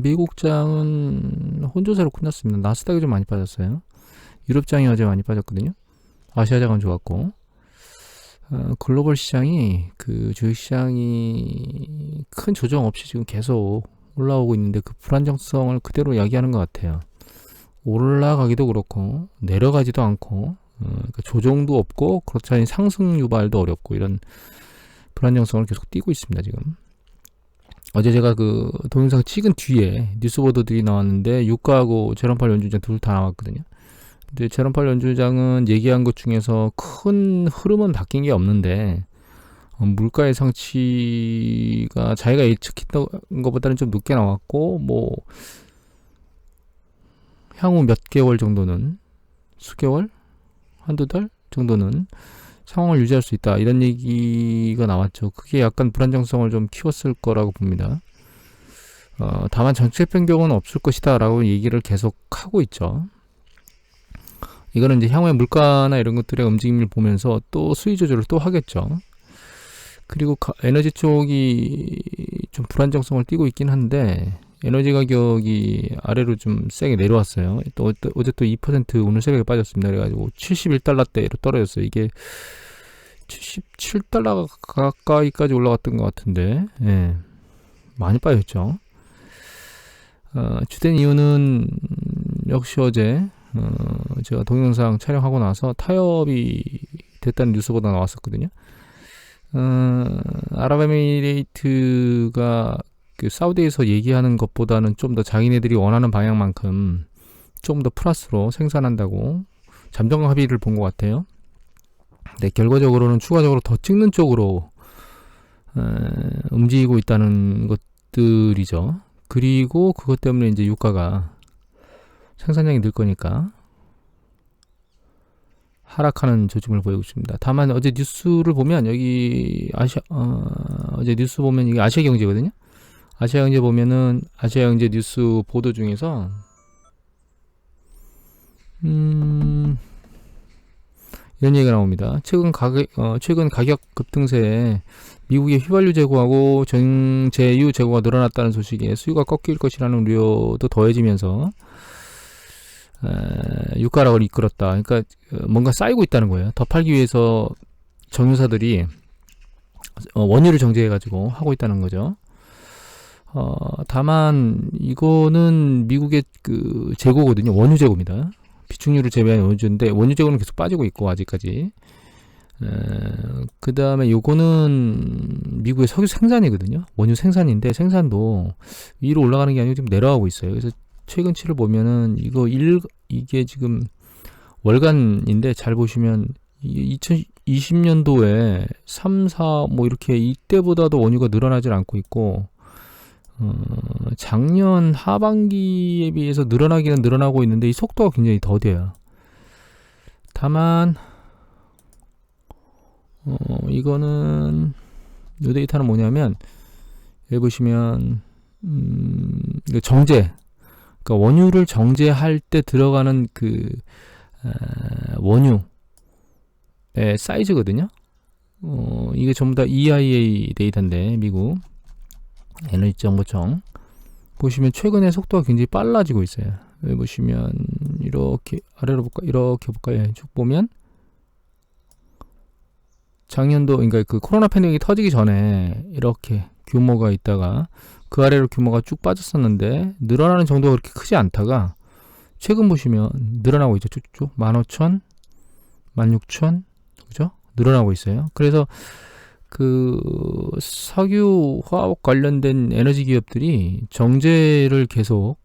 미국장은 혼조세로 끝났습니다. 나스닥이 좀 많이 빠졌어요. 유럽장이 어제 많이 빠졌거든요. 아시아장은 좋았고, 글로벌 시장이 그 주식시장이 큰 조정 없이 지금 계속 올라오고 있는데 그 불안정성을 그대로 야기하는 것 같아요. 올라가기도 그렇고 내려가지도 않고 그러니까 조정도 없고 그렇지 않은 상승 유발도 어렵고 이런 불안정성을 계속 띠고 있습니다. 지금 어제 제가 그 동영상 찍은 뒤에 뉴스 보도들이 나왔는데 유가하고 제롬 파월 연준장 둘 다 나왔거든요. 근데 제롬 파월 연준장은 얘기한 것 중에서 큰 흐름은 바뀐 게 없는데 물가의 상치가 자기가 예측했던 것보다는 좀 늦게 나왔고 뭐 향후 몇 개월 정도는 수개월? 한두 달 정도는 상황을 유지할 수 있다 이런 얘기가 나왔죠. 그게 약간 불안정성을 좀 키웠을 거라고 봅니다. 다만 정책 변경은 없을 것이다 라고 얘기를 계속 하고 있죠. 이거는 이제 향후의 물가나 이런 것들의 움직임을 보면서 또 수위 조절을 또 하겠죠. 그리고 에너지 쪽이 좀 불안정성을 띠고 있긴 한데 에너지 가격이 아래로 좀 세게 내려왔어요. 또 어제 또 2% 오늘 새벽에 빠졌습니다. 그래가지고 71달러대로 떨어졌어요. 이게 77달러 가까이까지 올라갔던 것 같은데, 예, 많이 빠졌죠. 주된 이유는 역시 어제 제가 동영상 촬영하고 나서 타협이 됐다는 뉴스보다 나왔었거든요. 아랍에미레이트가 그 사우디에서 얘기하는 것보다는 좀 더 자기네들이 원하는 방향만큼 좀 더 플러스로 생산한다고 잠정 합의를 본 것 같아요. 네, 결과적으로는 추가적으로 더 찍는 쪽으로 움직이고 있다는 것들이죠. 그리고 그것 때문에 이제 유가가 생산량이 늘 거니까 하락하는 조짐을 보이고 있습니다. 다만 어제 뉴스를 보면 여기 어제 뉴스 보면 이게 아시아경제거든요. 아시아경제 보면은 아시아경제 뉴스 보도 중에서 이런 얘기가 나옵니다. 최근 가격 급등세에 미국의 휘발유 재고하고 정제유 재고가 늘어났다는 소식에 수요가 꺾일 것이라는 우려도 더해지면서 유가락을 이끌었다. 그러니까 뭔가 쌓이고 있다는 거예요. 더 팔기 위해서 정유사들이 원유를 정제해가지고 하고 있다는 거죠. 다만 이거는 미국의 그 재고거든요. 원유 재고입니다. 비축유를 제외한 원유인데 원유 재고는 계속 빠지고 있고 아직까지. 그 다음에 요거는 미국의 석유 생산이거든요. 원유 생산인데 생산도 위로 올라가는 게 아니고 지금 내려가고 있어요. 그래서 최근치를 보면은 이게 지금 월간인데 잘 보시면 2020년도에 3, 4 뭐 이렇게 이때보다도 원유가 늘어나질 않고 있고 작년 하반기에 비해서 늘어나기는 늘어나고 있는데 이 속도가 굉장히 더뎌요. 다만 이거는 이 데이터는 뭐냐면 여기 보시면 정제, 그러니까 원유를 정제할 때 들어가는 그 원유의 사이즈거든요. 이게 전부 다 EIA 데이터인데 미국 에너지정보청 보시면 최근에 속도가 굉장히 빨라지고 있어요. 여기 보시면 이렇게 아래로 볼까, 이렇게 볼까요? 쭉 보면 작년도, 그러니까 그 코로나 팬데믹이 터지기 전에 이렇게 규모가 있다가 그 아래로 규모가 쭉 빠졌었는데 늘어나는 정도가 그렇게 크지 않다가 최근 보시면 늘어나고 있죠. 쭉쭉 15,000, 16,000, 그죠? 늘어나고 있어요. 그래서 그 석유 화학 관련된 에너지 기업들이 정제를 계속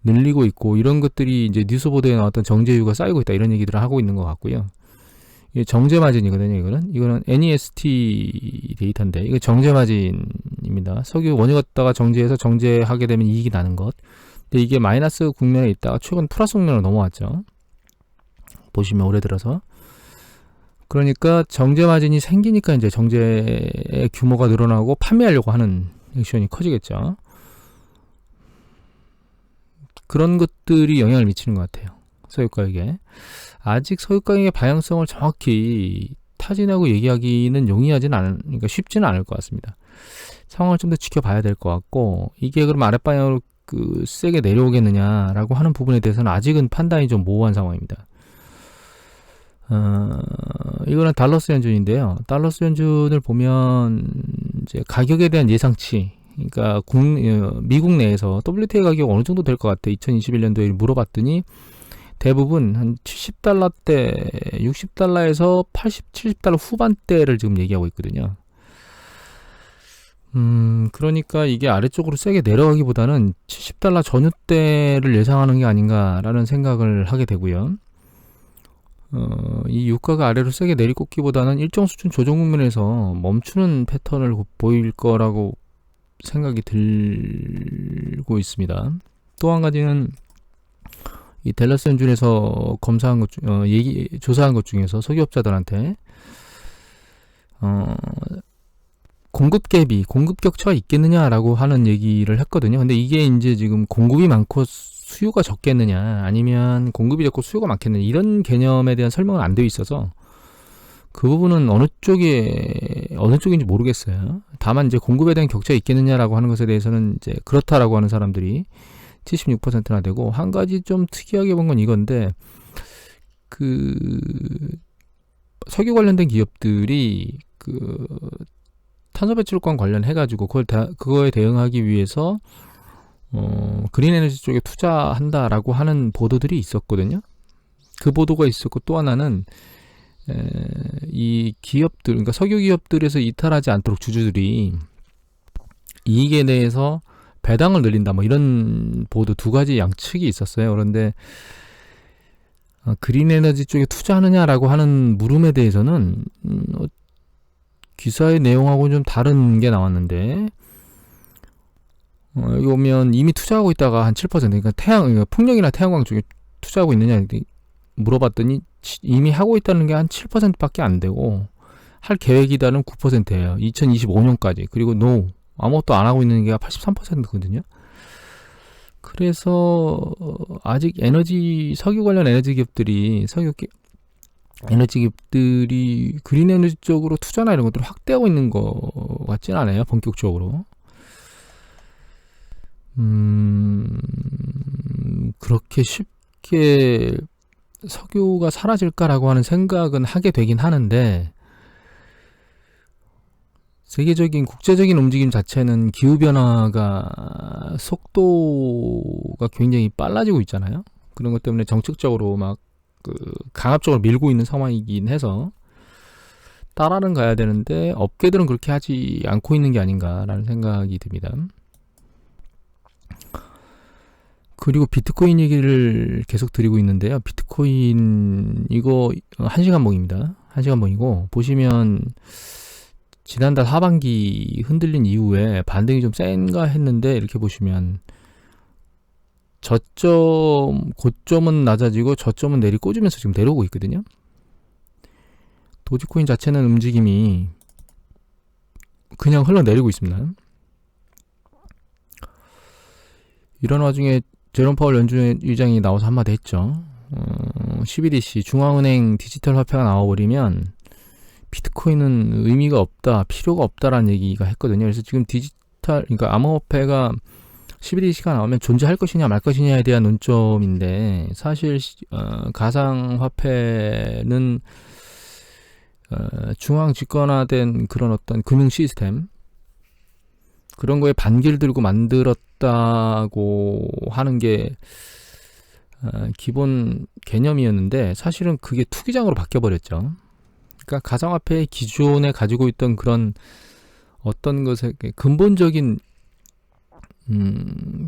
늘리고 있고 이런 것들이 이제 뉴스 보도에 나왔던 정제유가 쌓이고 있다 이런 얘기들을 하고 있는 것 같고요. 이게 정제 마진이거든요. 이거는 NEST 데이터인데 이거 정제 마진입니다. 석유 원유 갖다가 정제해서 정제하게 되면 이익이 나는 것. 근데 이게 마이너스 국면에 있다가 최근 플러스 국면으로 넘어왔죠. 보시면 올해 들어서. 그러니까 정제 마진이 생기니까 이제 정제의 규모가 늘어나고 판매하려고 하는 액션이 커지겠죠. 그런 것들이 영향을 미치는 것 같아요. 석유 가격에. 아직 석유 가격의 방향성을 정확히 타진하고 얘기하기는 그러니까 쉽지는 않을 것 같습니다. 상황을 좀 더 지켜봐야 될 것 같고, 이게 그럼 아랫방향으로 세게 내려오겠느냐라고 하는 부분에 대해서는 아직은 판단이 좀 모호한 상황입니다. 이거는 달러스 연준인데요. 달러스 연준을 보면 이제 가격에 대한 예상치, 그러니까 미국 내에서 WTI 가격 어느 정도 될 것 같아 2021년도에 물어봤더니 대부분 한 70달러대 60달러에서 80, 70달러 후반대를 지금 얘기하고 있거든요. 그러니까 이게 아래쪽으로 세게 내려가기보다는 70달러 전후대를 예상하는 게 아닌가라는 생각을 하게 되고요. 이 유가가 아래로 세게 내리꽂기보다는 일정 수준 조정 국면에서 멈추는 패턴을 보일 거라고 생각이 들고 있습니다. 또 한 가지는 이 댈러스 연준에서 검사한 것 조사한 것 중에서 석유업자들한테 공급 갭이 공급 격차가 있겠느냐라고 하는 얘기를 했거든요. 근데 이게 이제 지금 공급이 많고 수요가 적겠느냐, 아니면 공급이 적고 수요가 많겠느냐, 이런 개념에 대한 설명은 안 되어 있어서 그 부분은 어느 쪽인지 모르겠어요. 다만 이제 공급에 대한 격차가 있겠느냐라고 하는 것에 대해서는 이제 그렇다라고 하는 사람들이 76%나 되고, 한 가지 좀 특이하게 본 건 이건데, 석유 관련된 기업들이 탄소 배출권 관련해가지고 그거에 대응하기 위해서 그린 에너지 쪽에 투자한다라고 하는 보도들이 있었거든요. 그 보도가 있었고, 또 하나는 이 기업들, 그러니까 석유 기업들에서 이탈하지 않도록 주주들이 이익에 대해서 배당을 늘린다, 뭐 이런 보도 두 가지 양측이 있었어요. 그런데 그린 에너지 쪽에 투자하느냐라고 하는 물음에 대해서는 기사의 내용하고는 좀 다른 게 나왔는데, 여기 보면 이미 투자하고 있다가 한 7%, 그러니까 풍력이나 태양광 쪽에 투자하고 있느냐 물어봤더니 이미 하고 있다는 게 한 7%밖에 안 되고, 할 계획이다는 9%예요. 2025년까지. 그리고 아무것도 안 하고 있는 게 83%거든요. 그래서 아직 석유 관련 에너지 기업들이 그린 에너지 쪽으로 투자나 이런 것들을 확대하고 있는 것 같진 않아요, 본격적으로. 그렇게 쉽게 석유가 사라질까라고 하는 생각은 하게 되긴 하는데, 국제적인 움직임 자체는 기후변화가 속도가 굉장히 빨라지고 있잖아요. 그런 것 때문에 정책적으로 막 강압적으로 밀고 있는 상황이긴 해서 따라는 가야 되는데, 업계들은 그렇게 하지 않고 있는 게 아닌가라는 생각이 듭니다. 그리고 비트코인 얘기를 계속 드리고 있는데요. 비트코인 이거 1시간봉입니다. 1시간봉이고, 보시면 지난달 하반기 흔들린 이후에 반등이 좀 센가 했는데, 이렇게 보시면 고점은 낮아지고 저점은 꽂으면서 지금 내려오고 있거든요. 도지코인 자체는 움직임이 그냥 흘러내리고 있습니다. 이런 와중에 제롬 파월 연준 의장이 나와서 한마디 했죠. CBDC, 중앙은행 디지털 화폐가 나와버리면 비트코인은 의미가 없다, 필요가 없다라는 얘기가 했거든요. 그래서 지금 그러니까 암호화폐가 CBDC가 나오면 존재할 것이냐 말 것이냐에 대한 논점인데, 사실 가상화폐는 중앙 집권화된 그런 어떤 금융 시스템, 그런 거에 반기를 들고 만들었다고 하는 게 기본 개념이었는데, 사실은 그게 투기장으로 바뀌어버렸죠. 그러니까 가상화폐의 기존에 가지고 있던 그런 어떤 것의 근본적인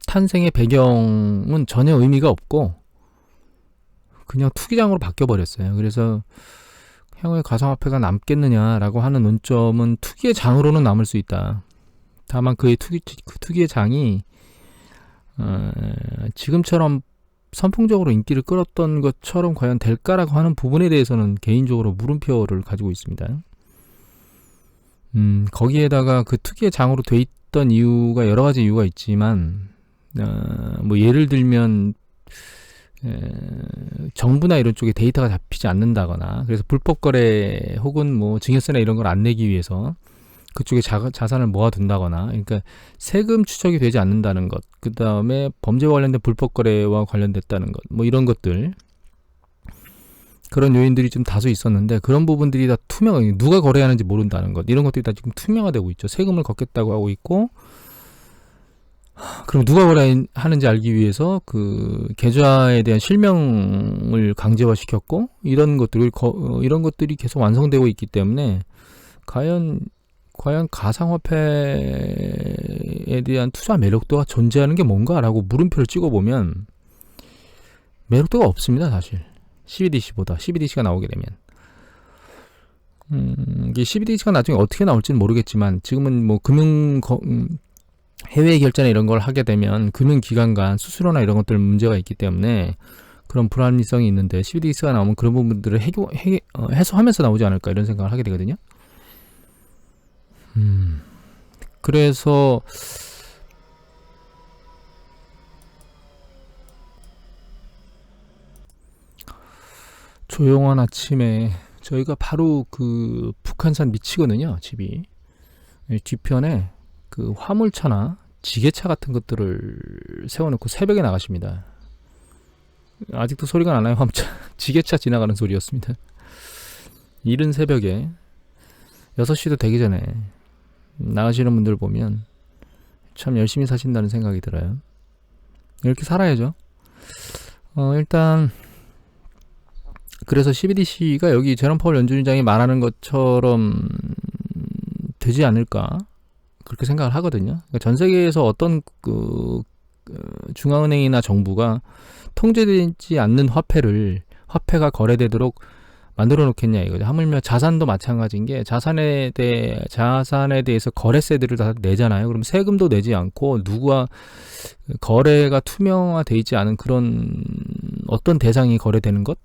탄생의 배경은 전혀 의미가 없고 그냥 투기장으로 바뀌어버렸어요. 그래서 향후에 가상화폐가 남겠느냐라고 하는 논점은 투기의 장으로는 남을 수 있다. 다만 그 투기의 장이 지금처럼 선풍적으로 인기를 끌었던 것처럼 과연 될까라고 하는 부분에 대해서는 개인적으로 물음표를 가지고 있습니다. 거기에다가 그 투기의 장으로 돼 있던 이유가 여러 가지 이유가 있지만, 뭐 예를 들면 정부나 이런 쪽에 데이터가 잡히지 않는다거나, 그래서 불법 거래 혹은 뭐 증여세나 이런 걸 안 내기 위해서 그쪽에 자산을 모아둔다거나, 그러니까 세금 추적이 되지 않는다는 것, 그 다음에 범죄와 관련된 불법 거래와 관련됐다는 것, 뭐 이런 것들, 그런 요인들이 좀 다소 있었는데, 그런 부분들이 다 누가 거래하는지 모른다는 것, 이런 것들이 다 지금 투명화되고 있죠. 세금을 걷겠다고 하고 있고, 그럼 누가 거래하는지 알기 위해서 그 계좌에 대한 실명을 강제화 시켰고, 이런 것들이 계속 완성되고 있기 때문에 과연 가상화폐에 대한 투자 매력도가 존재하는 게 뭔가라고 물음표를 찍어보면 매력도가 없습니다, 사실. CBDC가 나오게 되면. 이게 CBDC가 나중에 어떻게 나올지는 모르겠지만, 지금은 뭐 해외 결제나 이런 걸 하게 되면 금융기관 간 수수료나 이런 것들 문제가 있기 때문에 그런 불합리성이 있는데, CBDC가 나오면 그런 부분들을 해소하면서 나오지 않을까, 이런 생각을 하게 되거든요. 그래서 조용한 아침에 저희가 바로 그 북한산 밑이거든요, 집이. 뒤편에 그 화물차나 지게차 같은 것들을 세워놓고 새벽에 나가십니다. 아직도 소리가 나나요? 화물차 지게차 지나가는 소리였습니다. 이른 새벽에 6시도 되기 전에 나가시는 분들 보면 참 열심히 사신다는 생각이 들어요. 이렇게 살아야죠. 일단 그래서 CBDC가 여기 제롬 파월 연준의장이 말하는 것처럼 되지 않을까, 그렇게 생각을 하거든요. 그러니까 전 세계에서 어떤 중앙은행이나 정부가 통제되지 않는 화폐가 거래되도록 만들어 놓겠냐 이거죠. 하물며 자산도 마찬가지인 게, 자산에 대해서 거래세들을 다 내잖아요. 그럼 세금도 내지 않고 누구와 거래가 투명화돼 있지 않은 그런 어떤 대상이 거래되는 것,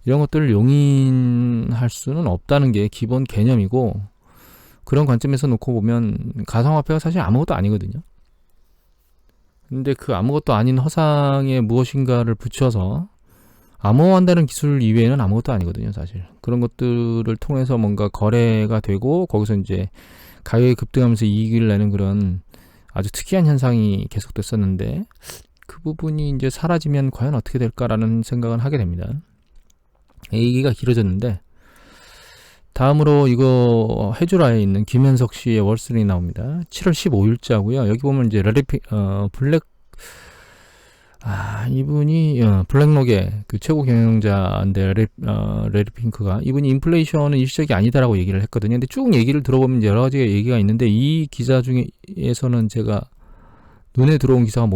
이런 것들을 용인할 수는 없다는 게 기본 개념이고, 그런 관점에서 놓고 보면 가상화폐가 사실 아무것도 아니거든요. 근데 그 아무것도 아닌 허상에 무엇인가를 붙여서 암호화한다는 기술 이외에는 아무것도 아니거든요, 사실. 그런 것들을 통해서 뭔가 거래가 되고, 거기서 이제 가격이 급등하면서 이익을 내는 그런 아주 특이한 현상이 계속됐었는데, 그 부분이 이제 사라지면 과연 어떻게 될까라는 생각은 하게 됩니다. 얘기가 길어졌는데, 다음으로 이거 해주라에 있는 김현석 씨의 월스트리트 나옵니다. 7월 15일자고요. 여기 보면 이제 이분이 블랙록의 그 최고 경영자인데, 레리 핑크가, 이분이 인플레이션은 일시적이 아니다라고 얘기를 했거든요. 근데 쭉 얘기를 들어보면 여러 가지 얘기가 있는데, 이 기사 중에서는 제가 눈에 들어온 기사가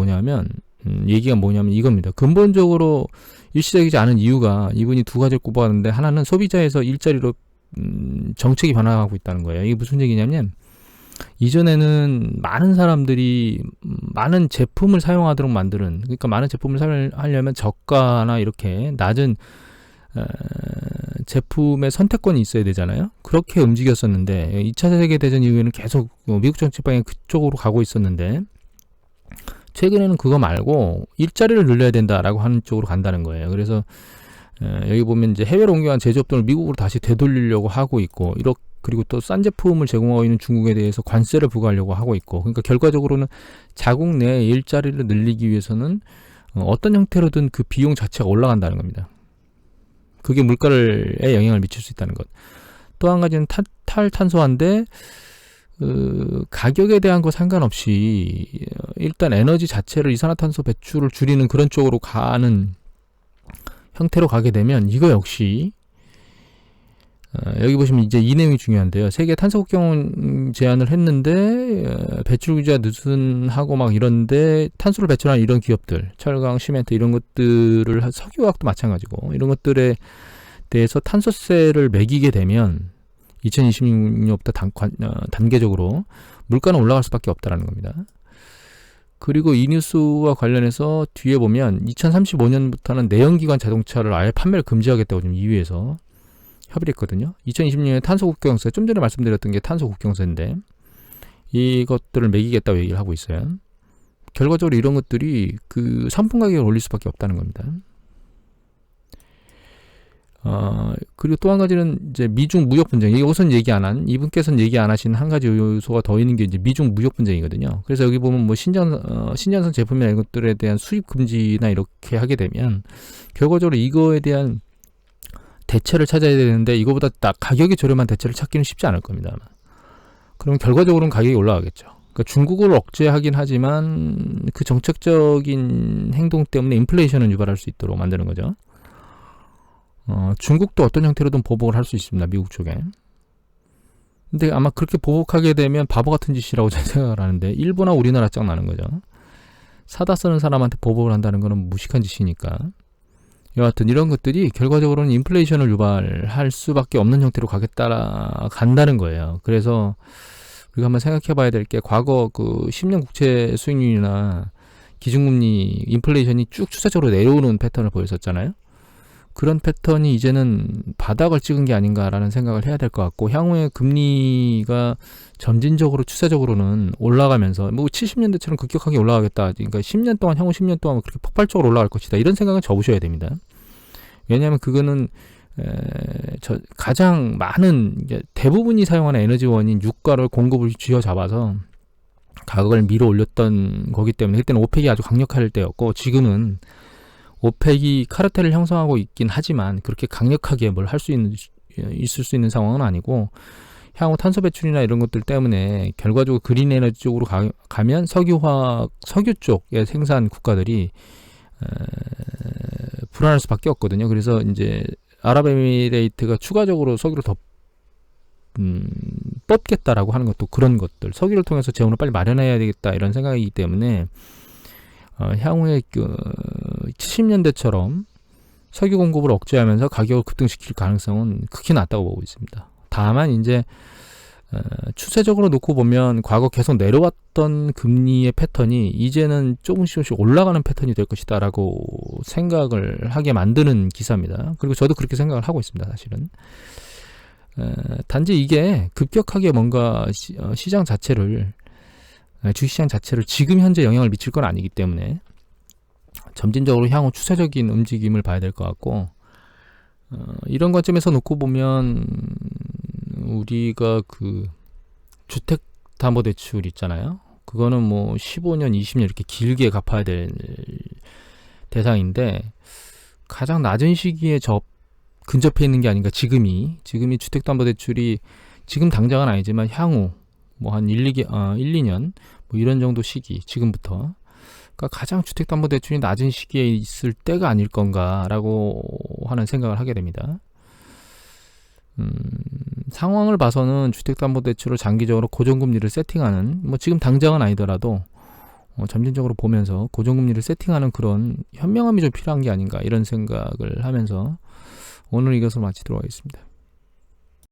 얘기가 뭐냐면 이겁니다. 근본적으로 일시적이지 않은 이유가, 이분이 두 가지를 꼽았는데, 하나는 소비자에서 일자리로 정책이 변화하고 있다는 거예요. 이게 무슨 얘기냐면, 이전에는 많은 사람들이 많은 제품을 사용하도록 만드는, 그러니까 많은 제품을 사용하려면 저가나 이렇게 낮은 제품의 선택권이 있어야 되잖아요. 그렇게 움직였었는데, 2차 세계대전 이후에는 계속 미국 정책방향이 그쪽으로 가고 있었는데, 최근에는 그거 말고 일자리를 늘려야 된다라고 하는 쪽으로 간다는 거예요. 그래서 여기 보면 이제 해외로 옮겨간 제조업들을 미국으로 다시 되돌리려고 하고 있고, 그리고 또 싼 제품을 제공하고 있는 중국에 대해서 관세를 부과하려고 하고 있고, 그러니까 결과적으로는 자국 내 일자리를 늘리기 위해서는 어떤 형태로든 그 비용 자체가 올라간다는 겁니다. 그게 물가에 영향을 미칠 수 있다는 것. 또 한 가지는 탈탄소화인데, 가격에 대한 거 상관없이 일단 에너지 자체를, 이산화탄소 배출을 줄이는 그런 쪽으로 가는 형태로 가게 되면, 이거 역시 여기 보시면 이제 이 내용이 중요한데요. 세계 탄소 국경 제안을 했는데 배출 규제가 느슨하고 막 이런데, 탄소를 배출하는 이런 기업들, 철강, 시멘트 이런 것들을, 석유화학도 마찬가지고, 이런 것들에 대해서 탄소세를 매기게 되면 2026년부터 단계적으로 물가는 올라갈 수밖에 없다라는 겁니다. 그리고 이 뉴스와 관련해서 뒤에 보면 2035년부터는 내연기관 자동차를 아예 판매를 금지하겠다고 지금 EU에서 협의를 했거든요. 2020년에 탄소국경세, 좀 전에 말씀드렸던 게 탄소국경세인데, 이것들을 매기겠다고 얘기를 하고 있어요. 결과적으로 이런 것들이 그 상품 가격을 올릴 수밖에 없다는 겁니다. 그리고 또 한 가지는 이제 미중 무역 분쟁. 이것은 얘기 안 한, 이분께서는 얘기 안 하신 한 가지 요소가 더 있는 게 이제 미중 무역 분쟁이거든요. 그래서 여기 보면 뭐 신전선 제품이나 이런 것들에 대한 수입 금지나 이렇게 하게 되면 결과적으로 이거에 대한 대체를 찾아야 되는데 이거보다 딱 가격이 저렴한 대체를 찾기는 쉽지 않을 겁니다. 아마. 그럼 결과적으로는 가격이 올라가겠죠. 그러니까 중국을 억제하긴 하지만 그 정책적인 행동 때문에 인플레이션을 유발할 수 있도록 만드는 거죠. 중국도 어떤 형태로든 보복을 할 수 있습니다. 미국 쪽에. 근데 아마 그렇게 보복하게 되면 바보 같은 짓이라고 저는 생각을 하는데 일본하고 우리나라 짱 나는 거죠. 사다 쓰는 사람한테 보복을 한다는 거는 무식한 짓이니까. 여하튼 이런 것들이 결과적으로는 인플레이션을 유발할 수밖에 없는 형태로 간다는 거예요. 그래서 우리가 한번 생각해 봐야 될 게 과거 그 10년 국채 수익률이나 기준금리 인플레이션이 쭉 추세적으로 내려오는 패턴을 보였었잖아요. 그런 패턴이 이제는 바닥을 찍은 게 아닌가라는 생각을 해야 될 것 같고 향후에 금리가 점진적으로 추세적으로는 올라가면서 뭐 70년대처럼 급격하게 올라가겠다. 그러니까 10년 동안 향후 10년 동안 그렇게 폭발적으로 올라갈 것이다. 이런 생각은 접으셔야 됩니다. 왜냐하면 그거는 가장 많은 대부분이 사용하는 에너지원인 유가를 공급을 쥐어잡아서 가격을 밀어 올렸던 거기 때문에 그때는 오펙이 아주 강력할 때였고 지금은 오펙이 카르텔을 형성하고 있긴 하지만 그렇게 강력하게 뭘 할 수 있을 수 있는 상황은 아니고 향후 탄소 배출이나 이런 것들 때문에 결과적으로 그린 에너지 쪽으로 가면 석유 쪽의 생산 국가들이 불안할 수밖에 없거든요. 그래서 이제 아랍에미레이트가 추가적으로 석유를 더 뻗겠다라고 하는 것도 그런 것들 석유를 통해서 재원을 빨리 마련해야 되겠다 이런 생각이기 때문에 향후에 70년대처럼 석유 공급을 억제하면서 가격을 급등시킬 가능성은 극히 낮다고 보고 있습니다. 다만 이제 추세적으로 놓고 보면 과거 계속 내려왔던 금리의 패턴이 이제는 조금씩 올라가는 패턴이 될 것이다 라고 생각을 하게 만드는 기사입니다. 그리고 저도 그렇게 생각을 하고 있습니다. 사실은 단지 이게 급격하게 뭔가 시장 자체를 주식시장 자체를 지금 현재 영향을 미칠 건 아니기 때문에 점진적으로 향후 추세적인 움직임을 봐야 될 것 같고 이런 관점에서 놓고 보면 우리가 그 주택담보대출 있잖아요. 그거는 뭐 15년, 20년 이렇게 길게 갚아야 될 대상인데 가장 낮은 시기에 근접해 있는 게 아닌가. 지금이 주택담보대출이 지금 당장은 아니지만 향후 뭐 한 1, 2년 뭐 이런 정도 시기 지금부터 그러니까 가장 주택담보대출이 낮은 시기에 있을 때가 아닐 건가라고 하는 생각을 하게 됩니다. 상황을 봐서는 주택담보대출을 장기적으로 고정금리를 세팅하는 뭐 지금 당장은 아니더라도 점진적으로 보면서 고정금리를 세팅하는 그런 현명함이 좀 필요한 게 아닌가 이런 생각을 하면서 오늘 이것을 마치도록 하겠습니다.